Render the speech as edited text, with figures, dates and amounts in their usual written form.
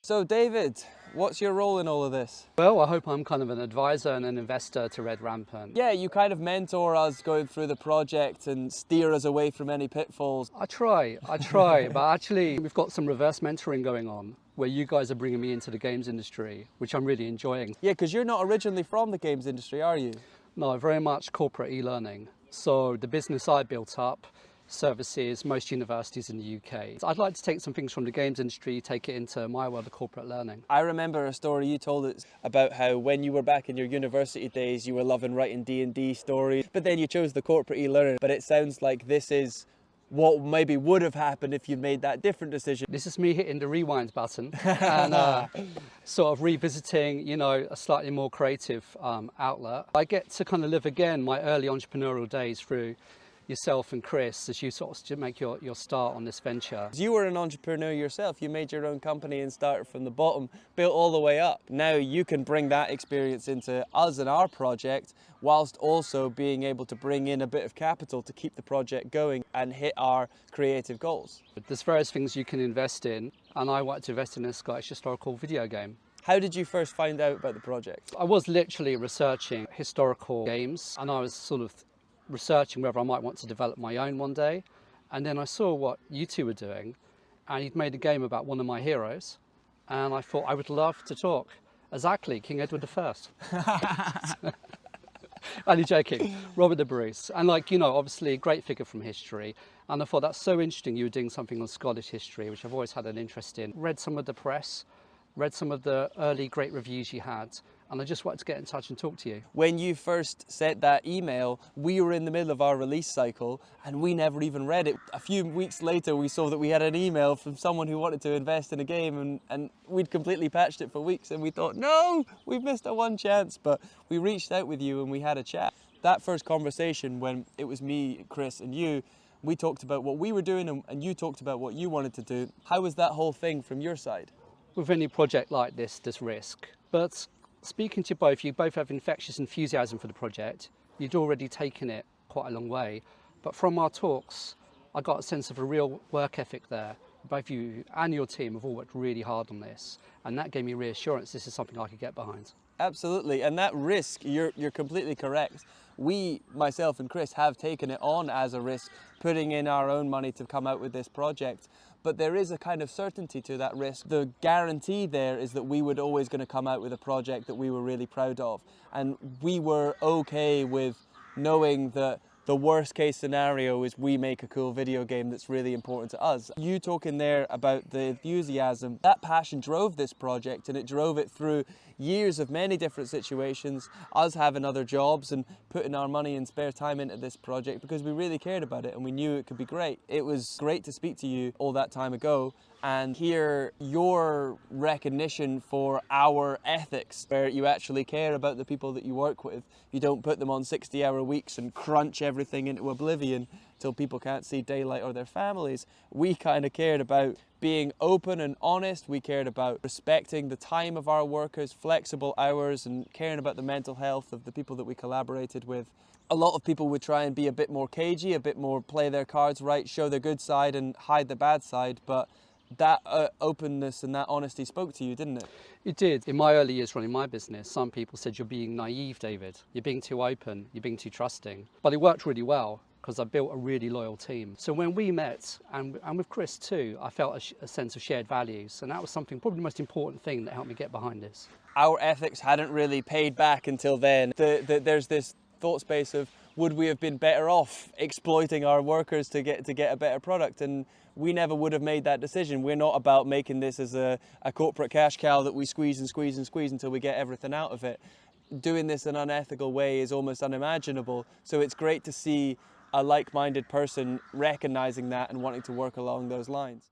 So David, what's your role in all of this? Well, I hope I'm kind of an advisor and an investor to Red Rampant. Yeah, you kind of mentor us going through the project and steer us away from any pitfalls. I try, but actually we've got some reverse mentoring going on where you guys are bringing me into the games industry, which I'm really enjoying. Yeah, because you're not originally from the games industry, are you? No, very much corporate e-learning. So the business I built up services most universities in the UK. So I'd like to take some things from the games industry, take it into my world of corporate learning. I remember a story you told us about how when you were back in your university days, you were loving writing D&D stories, but then you chose the corporate e-learning. But it sounds like this is what maybe would have happened if you made that different decision. This is me hitting the rewind button and sort of revisiting, you know, a slightly more creative outlet. I get to kind of live again my early entrepreneurial days through yourself and Chris as you sort of make your start on this venture. You were an entrepreneur yourself. You made your own company and started from the bottom, built all the way up. Now you can bring that experience into us and our project, whilst also being able to bring in a bit of capital to keep the project going and hit our creative goals. There's various things you can invest in, and I wanted to invest in a Scottish historical video game. How did you first find out about the project? I was literally researching historical games, and I was sort of researching whether I might want to develop my own one day, and then I saw what you two were doing, and you'd made a game about one of my heroes, and I thought I would love to talk. Exactly, King Edward I. Only joking, Robert the Bruce, and like, you know, obviously a great figure from history, and I thought that's so interesting you were doing something on Scottish history, which I've always had an interest in. Read some of the press, read some of the early great reviews you had, and I just wanted to get in touch and talk to you. When you first sent that email, we were in the middle of our release cycle and we never even read it. A few weeks later, we saw that we had an email from someone who wanted to invest in a game, and we'd completely patched it for weeks, and we thought, no, we've missed our one chance. But we reached out with you and we had a chat. That first conversation, when it was me, Chris and you, we talked about what we were doing and you talked about what you wanted to do. How was that whole thing from your side? With any project like this, there's risk. But speaking to you both have infectious enthusiasm for the project. You'd already taken it quite a long way. But from our talks, I got a sense of a real work ethic there. Both you and your team have all worked really hard on this. And that gave me reassurance this is something I could get behind. Absolutely, and that risk, you're completely correct. We, myself and Chris, have taken it on as a risk, putting in our own money to come out with this project. But there is a kind of certainty to that risk. The guarantee there is that we were always going to come out with a project that we were really proud of. And we were okay with knowing that the worst case scenario is we make a cool video game that's really important to us. You talking there about the enthusiasm, that passion drove this project, and it drove it through years of many different situations, us having other jobs and putting our money and spare time into this project because we really cared about it and we knew it could be great. It was great to speak to you all that time ago and hear your recognition for our ethics, where you actually care about the people that you work with. You don't put them on 60-hour weeks and crunch everything into oblivion till people can't see daylight or their families. We kind of cared about being open and honest. We cared about respecting the time of our workers, flexible hours, and caring about the mental health of the people that we collaborated with. A lot of people would try and be a bit more cagey, a bit more play their cards right, show their good side and hide the bad side, but that openness and that honesty spoke to you, didn't it? It did. In my early years running my business, some people said you're being naive, David. You're being too open, you're being too trusting. But it worked really well because I built a really loyal team. So when we met, and with Chris too, I felt a sense of shared values. And that was something, probably the most important thing that helped me get behind this. Our ethics hadn't really paid back until then. There's this thought space of, would we have been better off exploiting our workers to get a better product? And we never would have made that decision. We're not about making this as a corporate cash cow that we squeeze and squeeze and squeeze until we get everything out of it. Doing this in an unethical way is almost unimaginable. So it's great to see a like-minded person recognizing that and wanting to work along those lines.